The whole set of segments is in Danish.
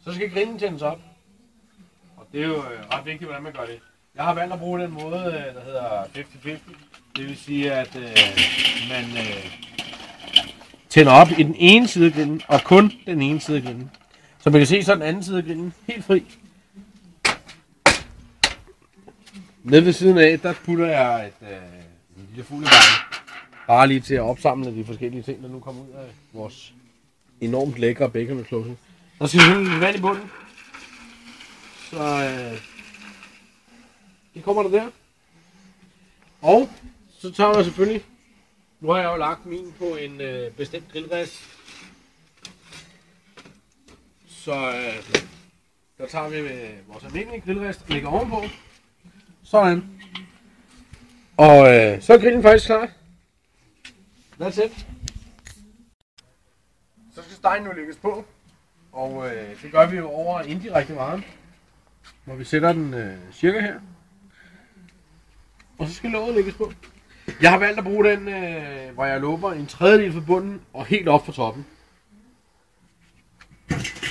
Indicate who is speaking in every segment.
Speaker 1: Så skal grillen tændes op. Og det er jo ret vigtigt, hvordan man gør det. Jeg har valgt at bruge den måde, der hedder 50-50. Det vil sige, at man tænder op i den ene side af grillen, og kun den ene side af grillen. Så man kan se, så den anden side af grillen helt fri. Nede ved siden af, der putter jeg en lille fuglebarn. Bare lige til at opsamle de forskellige ting, der nu kommer ud af vores enormt lækre bacon og closing. Der skal selvfølgelig lidt vand i bunden. Så det kommer der. Og så tager jeg selvfølgelig, nu har jeg jo lagt min på en bestemt grillrest. Så der tager vi med vores almindelige grillrest og lægger ovenpå. Sådan. Og så er grillen faktisk klar. That's it. Så skal stegen nu lægges på. Og det gør vi jo over indirekte varme. Hvor vi sætter den cirka her. Og så skal låget lægges på. Jeg har valgt at bruge den, hvor jeg lupper en tredjedel fra bunden og helt op fra toppen.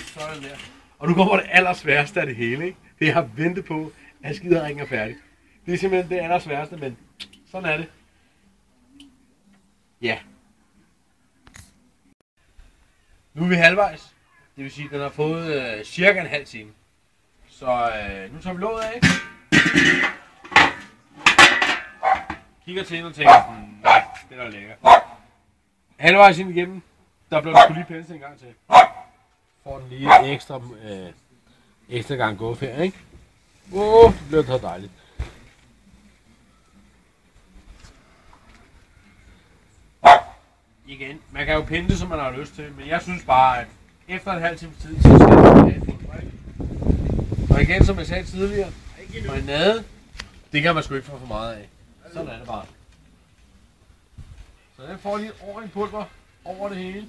Speaker 1: Sådan der. Og nu kommer det allersværeste af det hele, ikke? Det jeg har ventet på, at skideringen er færdig. Det er simpelthen det allersværeste, men sådan er det. Ja. Nu er vi halvvejs. Det vil sige, at den har fået cirka en halv time. Så nu tager vi låget af. Kigger til og tænker, nej, det er da lækker. Halvvejs ind igennem, der bliver den lige penslet en gang til. Får den lige ekstra gang gå her, ikke? Det bliver så dejligt. Igen, man kan jo pinde det, som man har lyst til, men jeg synes bare, at efter en halv times tid, så skal det have fuld bræk. Og igen, som jeg sagde tidligere, marinade, det kan man sgu ikke få for meget af. Sådan er det bare. Så den får lige et ordentligt pulver over det hele.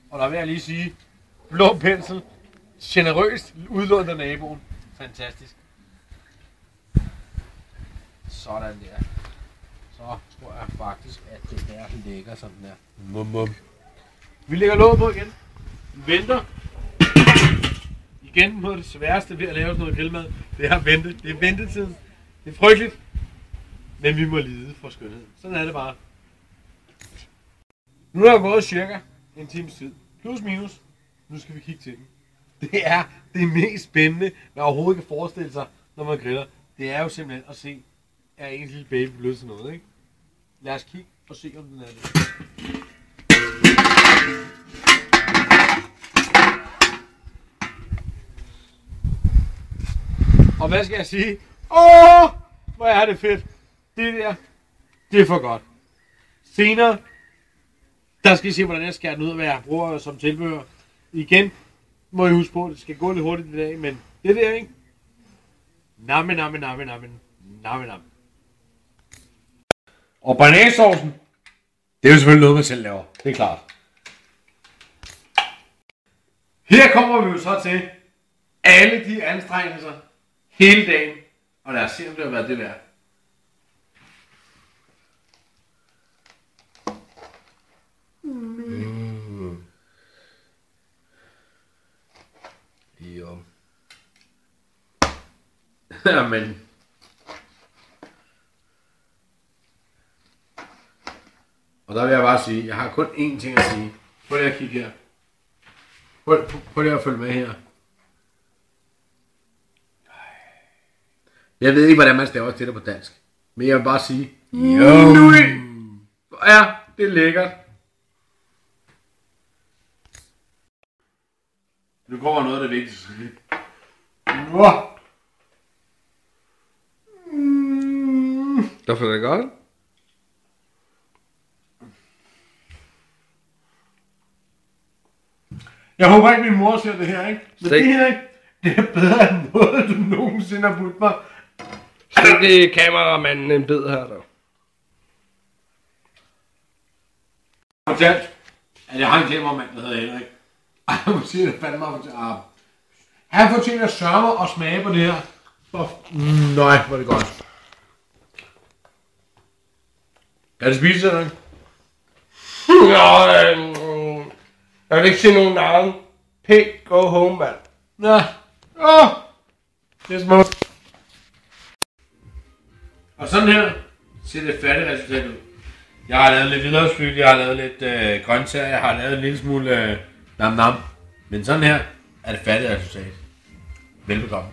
Speaker 1: Og der vil jeg lige sige, blå pensel, generøst udlånt af naboen. Fantastisk. Sådan der. Så tror jeg faktisk, at det der ligger sådan der. Mum. Vi lægger låget på igen. Vi venter. Igen noget af det sværeste ved at lave sådan noget grillmad. Det er at vente. Det er ventetiden. Det er frygteligt. Men vi må lide for skønheden. Sådan er det bare. Nu er der gået cirka en times tid. Plus minus. Nu skal vi kigge til den. Det er det mest spændende, man overhovedet kan forestille sig, når man griller. Det er jo simpelthen at se, at ens lille baby blevet til noget, ikke? Lad os kigge og se, om den er det. Og hvad skal jeg sige? Hvor er det fedt. Det der, det er for godt. Senere, der skal I se, hvordan jeg skærer den ud, hvad jeg bruger som tilbehør. Igen må I huske på, at det skal gå lidt hurtigt i dag, men det der, ikke? Namme. Og banæssaucen, det er jo selvfølgelig noget, man selv laver. Det er klart. Her kommer vi jo så til alle de anstrengelser hele dagen. Og lad os se, om det har været det værd. Jo. Jamen. Og der vil jeg bare sige, jeg har kun én ting at sige. Prøv lige at kigge her. Prøv lige at følge med her. Jeg ved ikke, hvordan man staver til det på dansk. Men jeg vil bare sige, ja, det er lækkert. Nu kommer noget af det vigtigste.
Speaker 2: Der får det godt.
Speaker 1: Jeg håber ikke, min mor ser det her, ikke? Men det her, ikke? Det er bedre end noget, du nogensinde har budt mig.
Speaker 2: Stik det kameramanden en bid her, der.
Speaker 1: Jeg har fortalt, at jeg har en kameramand, der hedder Henrik. Jeg må sige, det fandme mig fortælle. Han fortjener at sørge og smage på det her. Nej, hvor er det godt. Kan det spise, eller ikke?
Speaker 2: Jeg vil ikke se nogen navn. Pænt, go home, mand.
Speaker 1: Nå.
Speaker 2: Det er smukt.
Speaker 1: Og sådan her ser det færdige resultat ud. Jeg har lavet lidt hvidløgsflyt, jeg har lavet lidt grøntsager, jeg har lavet en lille smule nam. Men sådan her er det færdige resultat. Velbekomme.